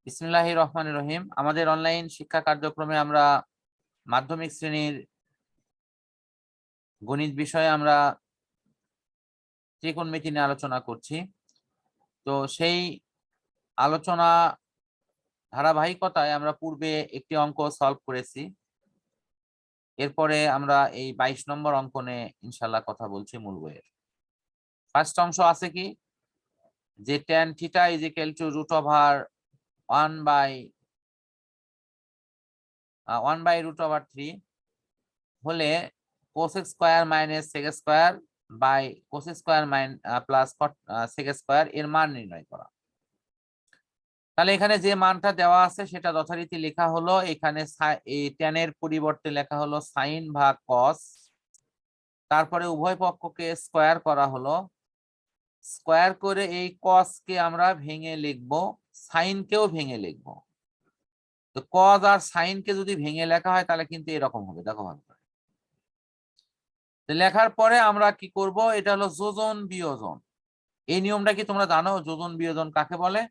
বিসমিল্লাহির রহমানির রহিম। আমাদের অনলাইন শিক্ষা কার্যক্রমে আমরা মাধ্যমিক শ্রেণীর গণিত বিষয়ে আমরা ত্রিকোণমিতি নিয়ে আলোচনা করছি। তো সেই আলোচনা ধারাবাহিকতায় আমরা পূর্বে একটি অঙ্ক সলভ করেছি। এরপরে আমরা এই 22 নম্বর অঙ্ক নিয়ে ইনশাল্লাহ কথা বলছি মূল বইয়ের। ফার্স্ট অংশ আছে কি, যে tan θ = √1/√3 হলে cos square minus sec square by cos square plus sec square এর মান নির্ণয় করা। তাহলে এখানে যে মানটা দেওয়া আছে সেটা যথারীতি লেখা হলো, এখানে এই tan এর পরিবর্তে লেখা হলো sin ভাগ cos, তারপরে উভয় পক্ষকে স্কয়ার করা হলো, স্কয়ার করে এই cos কে আমরা ভেঙে লিখবো, sin কেও ভেঙে লিখবো। তো cos আর sin কে যদি ভেঙে লেখা হয় তাহলে কিন্তু এরকম হবে, দেখো ভালো করে। লেখার পরে আমরা কি করব, এটা হলো যোজন বিয়োজন। এই নিয়মটা কি তোমরা জানো, যোজন বিয়োজন কাকে বলে?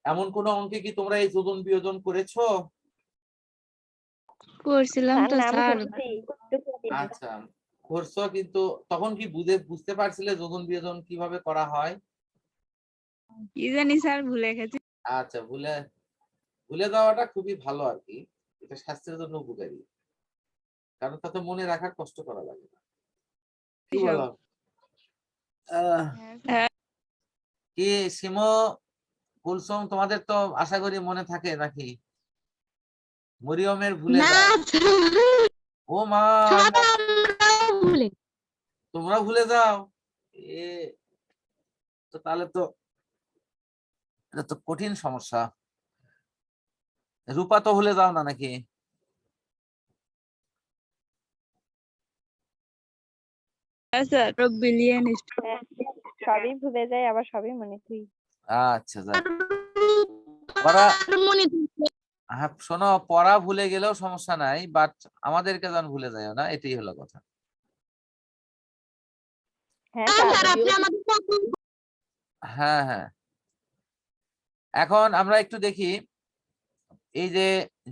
এমন কোন অঙ্কে কি তোমরা এই যোজন বিয়োজন করেছো? করছিলাম তো স্যার। আচ্ছা করছো, কিন্তু তখন কি বুঝতে পারছিলে যোজন বিয়োজন কিভাবে করা হয়? কি জানি স্যার, ভুলে গেছি। আচ্ছা, ভুলে যাওয়াটা খুবই ভালো আর কি, এটা স্বাস্থ্যের জন্য উপকারী, কারণ তাতে মনে রাখার কষ্ট করা লাগে না। কি বলো? কি সিমো, কুলসুম, তোমাদের তো আশা করি মনে থাকে নাকি? মরিয়মের ভুলে যায়। ও মা, তোমরা ভুলে যাও? এ তো তাহলে তো এটা তো কঠিন সমস্যা। রূপা তো ভুলে যাও না নাকি? সবই ভুলে যায়, আবার সবই মনে করি। আচ্ছা যাক, হ্যাঁ শোনো, পড়া ভুলে গেলেও সমস্যা নাই, বাট আমাদেরকে যেন ভুলে যায় না, এটাই হলো কথা। হ্যাঁ হ্যাঁ, এখন আমরা একটু দেখি, এই যে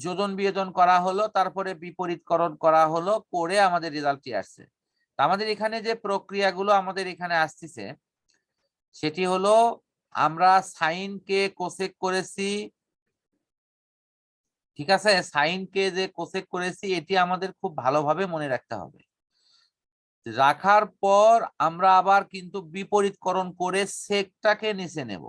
যোজন বিয়োজন করা হলো, তারপরে বিপরীতকরণ করা হলো, করে আমাদের রেজাল্টটি আসছে। আমাদের এখানে যে প্রক্রিয়াগুলো আমাদের এখানে আসতেছে সেটি হলো, আমরা সাইন কে কোসেক করেছি, ঠিক আছে? সাইন কে যে কোসেক করেছি এটি আমাদের খুব ভালোভাবে মনে রাখতে হবে। রাখার পর আমরা আবার কিন্তু বিপরীতকরণ করে সেকটাকে নিচে নেব।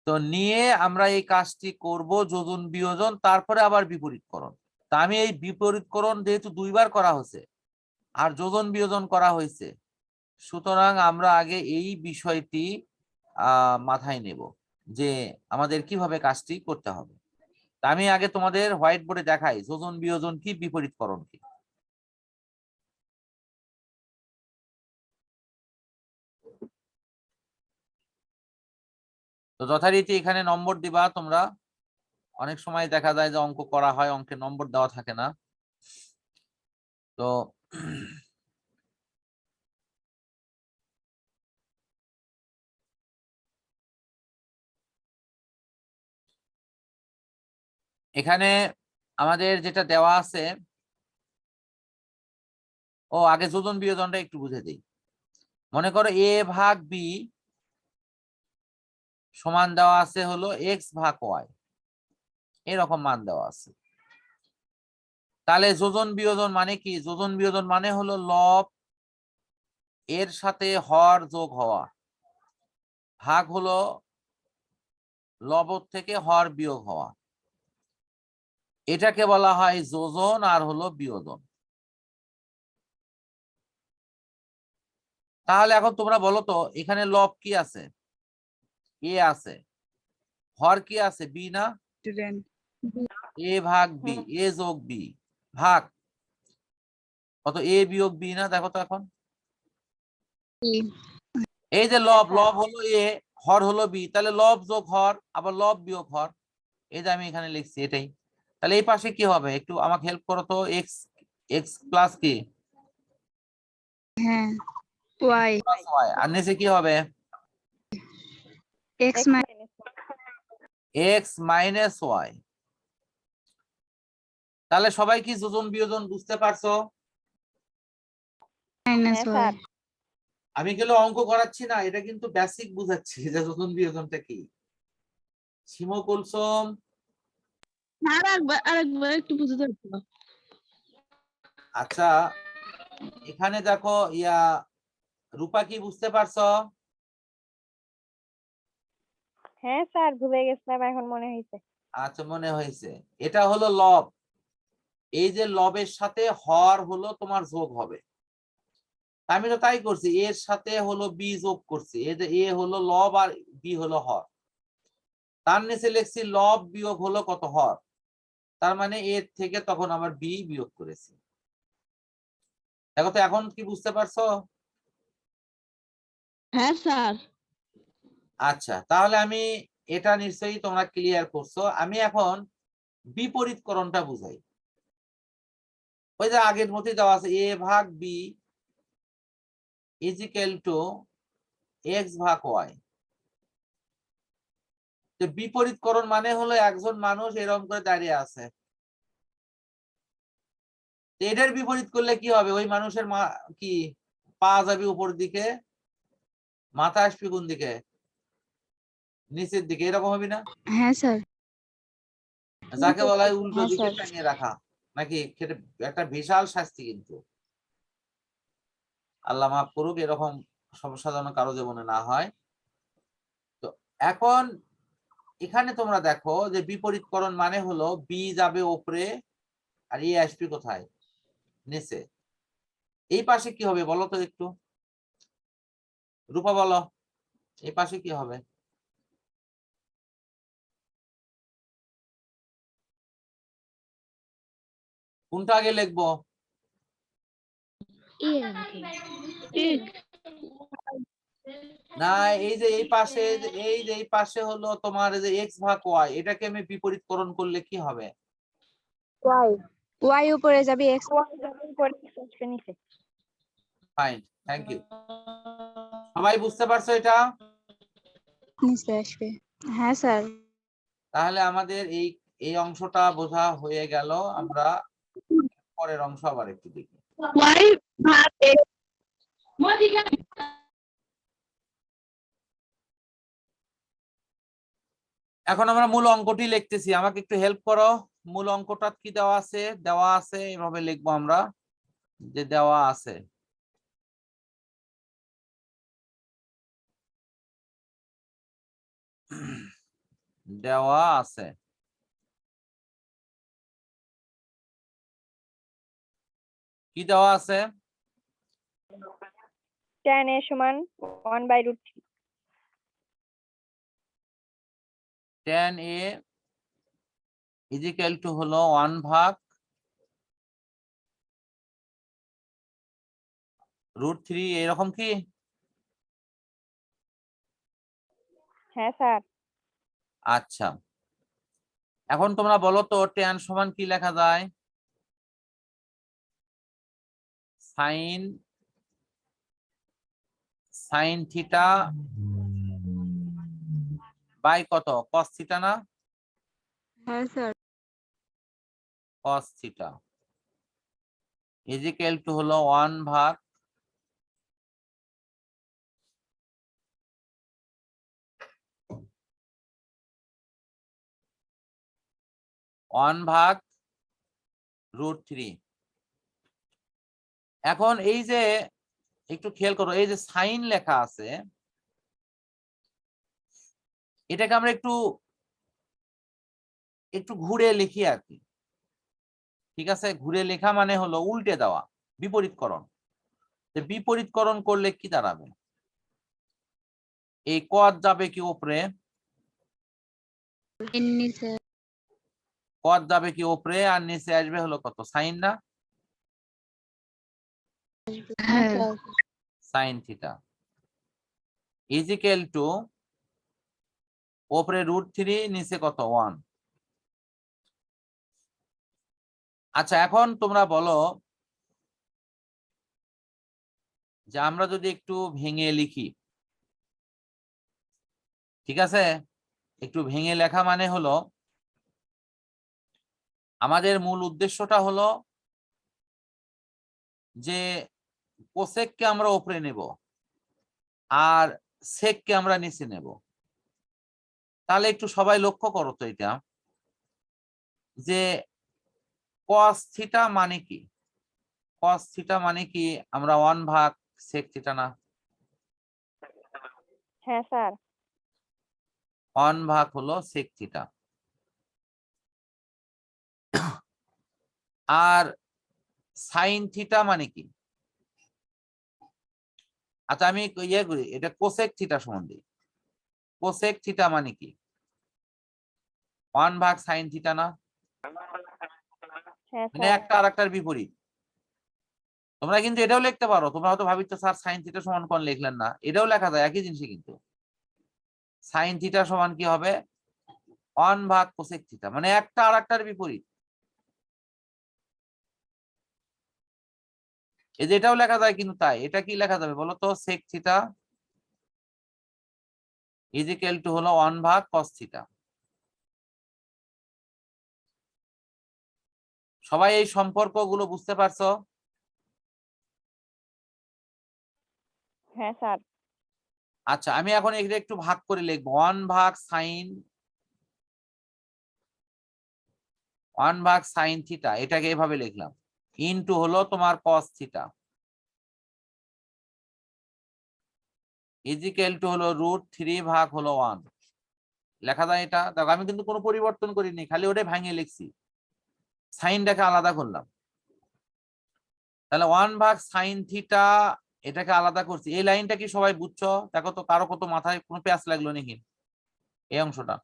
তো নিয়ে আমরা এই কাজটি করব, যোজন বিয়োজন, তারপরে আবার বিপরীতকরণ। তা আমি এই বিপরীতকরণ যেহেতু দুইবার করা হয়েছে আর যোজন বিয়োজন করা হয়েছে, সুতরাং আমরা আগে এই বিষয়টি মাথায় নেব যে আমাদের কিভাবে কাজটি করতে হবে। তা আমি আগে তোমাদের হোয়াইট বোর্ডে দেখাই যোজন বিয়োজন কি, বিপরীতকরণ কি। তো যথারীতি এখানে নম্বর দিবা তোমরা। অনেক সময় দেখা যায় যে অঙ্ক করা হয়, অঙ্কে নম্বর দেওয়া থাকে না। তো এখানে আমাদের যেটা দেওয়া আছে, ও আগে যোজন বিয়োজনটা একটু বুঝে দিই। মনে করো a ভাগ b সমান দেওয়া আছে হলো x ভাগ y, এরকম মান দেওয়া আছে। তাহলে যোজন বিয়োজন মানে কি? যোজন বিয়োজন মানে হলো লব এর সাথে হর যোগ হওয়া, ভাগ হলো লব থেকে হর বিয়োগ হওয়া, এটাকে বলা হয় যোজন আর হলো বিয়োজন। তাহলে এখন তোমরা বলো তো, এখানে লব কি আছে? এ আছে। হর কি আছে? বি না? এ ভাগ বি, এ যোগ বি, ভাগ কত? এ বিয়োগ বি না? দেখো তো এখন, এই যে লব, লব হলো এ, হর হলো বি, তাহলে লব যোগ হর আবার লব বিয়োগ হর, এই যে আমি এখানে লিখছি এটাই। তাহলে এই পাশে কি হবে? একটু আমাকে হেল্প করো তো। এক্স, এক্স প্লাস কি? হ্যাঁ, ওয়াই। আর নিচে কি হবে? x x minus y। তাহলে সবাই কি যোজন বিয়োজন বুঝতে পারছো? minus হ্যাঁ y স্যার আমি গেলে অঙ্ক করাচ্ছি না, এটা কিন্তু বেসিক বুঝাচ্ছি যে যোজন বিয়োজনটা কি। শিমু কুলসুম, আরেকবার একটু বুঝতে পারছো? আচ্ছা এখানে দেখো রূপা কি বুঝতে পারছো? হ্যাঁ স্যার ভুলে গেছিলাম, এখন মনে হয়েছে। আচ্ছা মনে হয়েছে। এটা হলো লব, এই যে লবের সাথে হর হলো তোমার যোগ হবে। আমি তো তাই করছি, এর সাথে হলো বি যোগ করছি, এই যে এ হলো লব আর বি হলো হর। তার নিচে লিখছি লব বিয়োগ হলো কত হর, তার মানে এর থেকে তখন আবার বি বিয়োগ করেছি। দেখো তো এখন কি বুঝতে পারছো? হ্যাঁ স্যার। আচ্ছা তাহলে আমি এটা নিশ্চয়ই তোমরা ক্লিয়ার করছো। আমি এখন বিপরীতকরণটা বুঝাই। ওই যে আগের মতোই দেওয়া আছে এ ভাগ B is equal to X ভাগ ওয়াই। বিপরীতকরণ মানে হলো একজন মানুষ এরকম করে দাঁড়িয়ে আছে, এটার বিপরীত করলে কি হবে? ওই মানুষের কি পা যাবে উপর দিকে, মাথা আসবে কোন দিকে? নিচের দিকে, এরকম হবে না? হ্যাঁ স্যার। যাকে বলা হয় উল্টো হ্যাঁ, দিকে স্যার। টানিয়ে রাখা, নাকি? একটা বিশাল শাস্তি কিন্তু, আল্লাহ মাফ করুক, এরকম সমস্যা যেন কারো জীবনে না হয়। তো এখন এখানে তোমরা দেখো যে বিপরীতকরণ মানে হলো বি যাবে উপরে আর এ আসবে কোথায়? নিচে। এই পাশে কি হবে বলো তো একটু, রূপা বলো, এই পাশে কি হবে? কোনটা আগে লিখবো? না, এই যে এই পাশে, এই পাশে হলো তোমার যে এক্স ভাগ ওয়াই, এটাকে আমি বিপরীতকরণ করলে কি হবে? y উপরে যাবে x নিচে। Fine, thank you. সবাই বুঝতে পারছো এটা? নিচে আসবে। হ্যাঁ স্যার। তাহলে আমাদের এই এই অংশটা বোঝা হয়ে গেল। আমরা পরের অংশ আবার একটু দেখি। y ভাগ x এখন আমরা মূল অঙ্কটি লিখতেছি, আমাকে একটু হেল্প করো। মূল অঙ্কটা কি দেওয়া আছে? দেওয়া আছে এভাবে লিখবো আমরা, যে দেওয়া আছে দেওয়া আছে কি দেওয়া আছে? tan a সমান 1/√3। tan a is equal to হলো 1 ভাগ √3, এরকম কি? হ্যাঁ স্যার। আচ্ছা এখন তোমরা বলো তো tan সমান কি লেখা যায়? সাইন থিটা বাই কত? cos থিটা না? হ্যাঁ sir. cos theta is equal to হলো 1 ভাগ √3। এখন এই যে একটু খেয়াল করো, এই যে সাইন লেখা আছে, এটাকে আমরা একটু একটু ঘুরে লিখি আর কি। ঠিক আছে, ঘুরে লেখা মানে হলো উল্টে দেওয়া, বিপরীতকরণ। বিপরীতকরণ করলে কি দাঁড়াবে? এই cos যাবে কি উপরে, নিচে cos যাবে কি উপরে, আর নিচে আসবে হলো কত? সাইন না? হ্যাঁ sine theta is equal two উপরে √3, নিচে কত? 1। আচ্ছা এখন তোমরা বলো যে আমরা যদি একটু ভেঙে লিখি, ঠিক আছে, একটু ভেঙে লেখা মানে হলো আমাদের মূল উদ্দেশ্যটা হলো যে কোসেককে আমরা উপরে নেব আর সেককে আমরা নিচে নেব। তাহলে একটু সবাই লক্ষ্য করো তো এটা, যে কস থিটা মানে কি? কস থিটা মানে কি আমরা 1 ভাগ সেক থিটা না? হ্যাঁ স্যার। 1 ভাগ হলো সেক থিটা। আর সাইন থিটা মানে কি? আচ্ছা আমি ইয়ে করি, এটা কোসেক থিটা সমান দিই। কোসেক থিটা মানে কি? 1 ভাগ সাইন থিটা না? হ্যাঁ মানে স্যার। একটা আরেকটার বিপরীত। তোমরা কিন্তু এটাও লিখতে পারো, তোমরা হয়তো ভাবিচ্ছ স্যার সাইন থিটা সমান কোন লিখলেন না, এটাও লেখা যায়, একই জিনিসই কিন্তু। সাইন থিটা সমান কি হবে? 1 ভাগ কোসেক থিটা, মানে একটা আরেকটার বিপরীত। এই যে এটাও লেখা যায় কিন্তু, তাই এটা কি লেখা যাবে বলো তো? Sec theta is equal to হলো 1 ভাগ কস থিটা। সবাই এই সম্পর্কগুলো বুঝতে পারছো? হ্যাঁ স্যার। আচ্ছা আমি এখন এটা একটু ভাগ করে লিখবো। 1 ভাগ সাইন থিটা, এটাকে এভাবে লিখলাম, ইনটু হলো তোমার cos theta is equal to হলো √3 ভাগ হলো 1। লেখা যায় এটা? দেখো আমি কিন্তু কোনো পরিবর্তন করিনি, খালি ওটাই ভাঙিয়ে লিখছি, সাইনটাকে আলাদা করলাম। তাহলে 1 ভাগ সাইন থিটা এটাকে আলাদা করছি। এই লাইনটা কি সবাই বুঝছো? দেখো তো কারো কত মাথায় কোনো প্যাঁচ লাগলো নাকি এই অংশটা?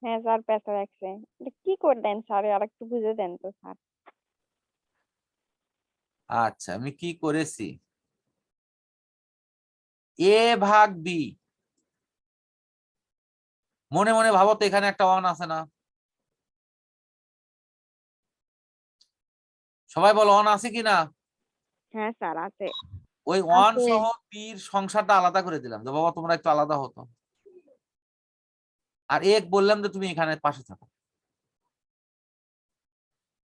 হ্যাঁ স্যার, পেঁচা রাখছে। এটা কি করলেন স্যার, আর একটু বুঝে দেন তো স্যার। আচ্ছা আমি কি করেছি, এ ভাগ বি, মনে মনে ভাবো তো এখানে একটা 1 আছে না? সবাই বলো 1 আছে কি না? হ্যাঁ স্যার, আছে। ওই 1 আছে। সহ বির সংসারটা আলাদা করে দিলাম, যে বাবা তোমরা একটু আলাদা হতো। আর এক বললাম যে তুমি এখানে পাশে থাকো,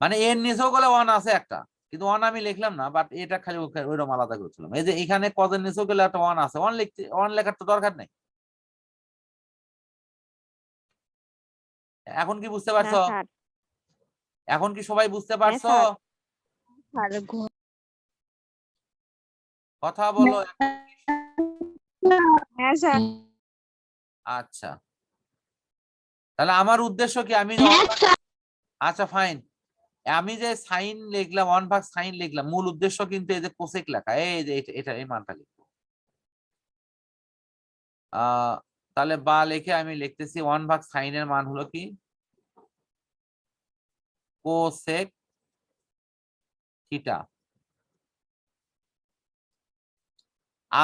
মানে এর নিচেও গেলে 1 আছে একটা, কিন্তু 1 আমি লিখলাম না, বাট এটা খালি ওইরকম আলাদা করেছিলাম। এই যে এখানে কজের নিচেও গেলে একটা 1 আছে, 1 লিখতে, 1 লেখার তো দরকার নেই। এখন কি বুঝতে হ্যাঁ পারছো? স্যার। এখন কি সবাই বুঝতে হ্যাঁ পারছো? স্যার। আর কথা বলো। হ্যাঁ স্যার। আচ্ছা তাহলে আমার উদ্দেশ্য কি, আমি হ্যাঁ স্যার। আচ্ছা ফাইন, আমি যে সাইন লিখলাম, 1 ভাগ সাইন লিখলাম, মূল উদ্দেশ্য কিন্তু এই যে কোসেক লেখা, এই যে এটা এই মানটা লিখবো। তাহলে বা লিখে আমি লিখতেছি 1 ভাগ সাইনের মান হলো কি কোসেক থিটা,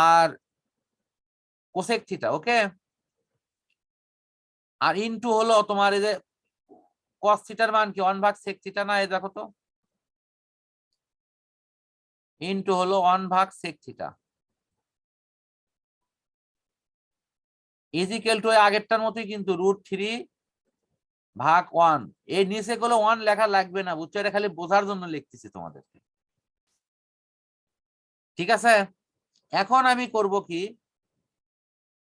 আর কোসেক থিটা, ওকে। আর ইনটু হলো তোমার এই যে কস থিটার মান কি 1 ভাগ সেক থিটা না? এই দেখো তো, ইনটু হলো 1 ভাগ sec theta is equal to আগেরটার মতোই কিন্তু √3 ভাগ 1। এর নিচে গুলো 1 লেখা লাগবে না, বুঝছো? এটা খালি বোঝার জন্য লিখতেছি তোমাদেরকে, ঠিক আছে? এখন আমি করব কি,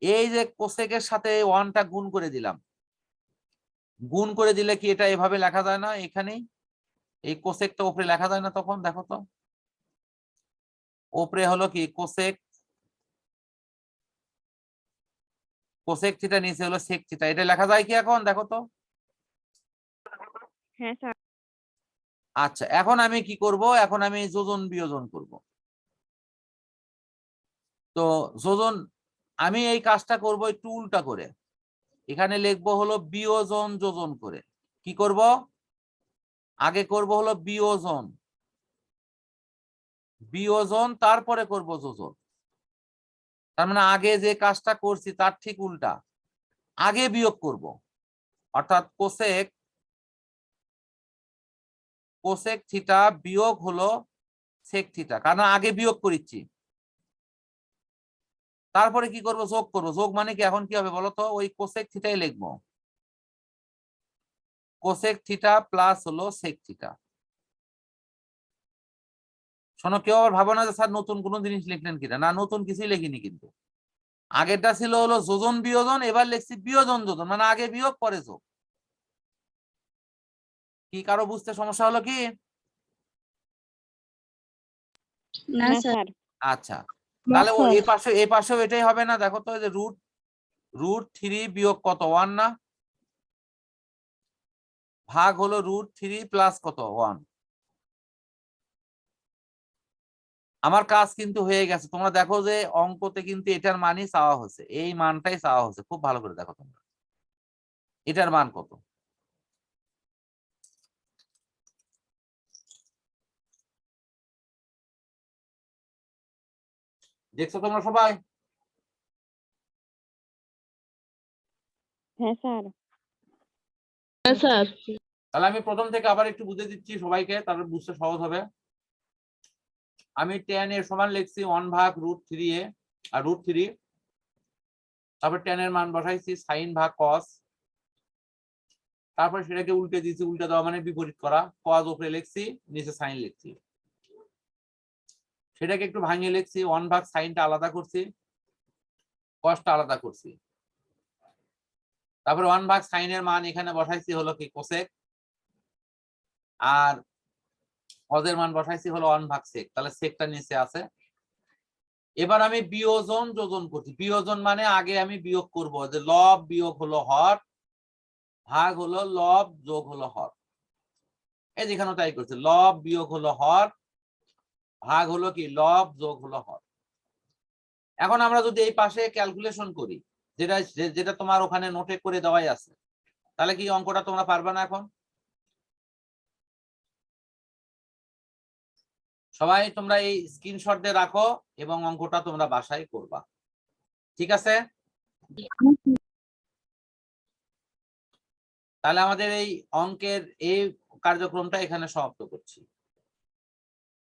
এই যে কোসেকের সাথে 1টা গুণ করে দিলাম। গুণ করে দিলে কি এটা এভাবে লেখা যায় না? এখানেই এই কোসেকটা উপরে লেখা যায় না? তখন দেখো তো, উপরে হলো কি কোসেক, কোসেক থিটা, নিচে হলো সেক থিটা, এটা লেখা যায় কি এখন? দেখো তো। হ্যাঁ স্যার। আচ্ছা এখন আমি কি করব, এখন আমি যোজন বিয়োজন করব। তো যোজন, আমি এই কাজটা করব একটু উল্টা করে, এখানে লিখবো হলো বিয়োজন যোজন করে। কি করব? আগে করব হলো বিয়োজন, বিয়োজন তারপরে করব যোজন। তার মানে আগে যে কাজটা করছি তার ঠিক উল্টা, আগে বিয়োগ করব, অর্থাৎ কোসেক, কোসেক থিটা বিয়োগ হলো সেক থিটা, কারণ আগে বিয়োগ করেছি। তারপরে কি করব, যোগ করব। যোগ মানে কি এখন কি হবে বলো তো, ওই কোসেক থিটাই লিখবো, কোসেক থিটা প্লাস হলো সেক থিটা। শোনো, কেউ আবার ভাবো না যে স্যার নতুন কোনো জিনিস লিখলেন কিনা, না নতুন কিছুই লিখিনি। কিন্তু আগেরটা ছিল হলো যোজন বিয়োজন, এবার লিখছি বিয়োজন যোজন, মানে আগে বিয়োগ পরে যোগ। কি কারো বুঝতে সমস্যা হলো কি? না না স্যার। স্যার। আচ্ছা, তাহলে ও এই পাশেও এটাই হবে না? দেখো তো, যে রুট 3 বিয়োগ কত 1 না, ভাগ হলো √3 প্লাস কত 1। আমার কাজ কিন্তু হয়ে গেছে। তোমরা দেখো যে অঙ্কতে কিন্তু এটার মানই চাওয়া হচ্ছে, এই মানটাই চাওয়া হচ্ছে। খুব ভালো করে দেখো তোমরা এটার মান কত। দেখছো তোমরা সবাই? হ্যাঁ স্যার। তাহলে আমি প্রথম থেকে আবার একটু বুঝে দিচ্ছি সবাইকে, তাহলে বুঝতে সহজ হবে। আমি tan এর সমান লিখছি 1 ভাগ √3 এ আর √3, তারপর tan এর মান বসাইছি sin ভাগ cos, তারপর সেটাকে উল্টে দিয়েছি, উল্টে দেওয়া মানে বিপরীত করা, cos উপরে লিখছি, নিচে sin লিখছি। সেটাকে একটু ভাঙিয়ে লিখছি, 1 ভাগ সাইনটা আলাদা করছি, cosটা আলাদা করছি। তারপর 1 ভাগ সাইনের মান এখানে বসাইছি হলো কি কোসেক, আর cos এর মান বসাইছি হলো 1 ভাগ সেক, তাহলে সেকটা নিচে আছে। এবার আমি বিয়োজন যোজন করছি। বিয়োজন মানে আগে আমি বিয়োগ করব, যে লব বিয়োগ হলো হর, ভাগ হলো লব যোগ হলো হর। এই যেখানে তাই করছে, লব বিয়োগ হলো হর, ভাগ হলো কি লব যোগ হলো হর। এখন আমরা যদি এই পাশে ক্যালকুলেশন করি, যেটা যেটা তোমার ওখানে নোটে করে দেওয়াই আছে, তাহলে কি অঙ্কটা তোমরা পারবে না? এখন সবাই তোমরা এই স্ক্রিনশট দিয়ে রাখো এবং অঙ্কটা তোমরা বাসায় করবা, ঠিক আছে? তাহলে আমাদের এই অঙ্কের এই কার্যক্রমটা এখানে সমাপ্ত করছি।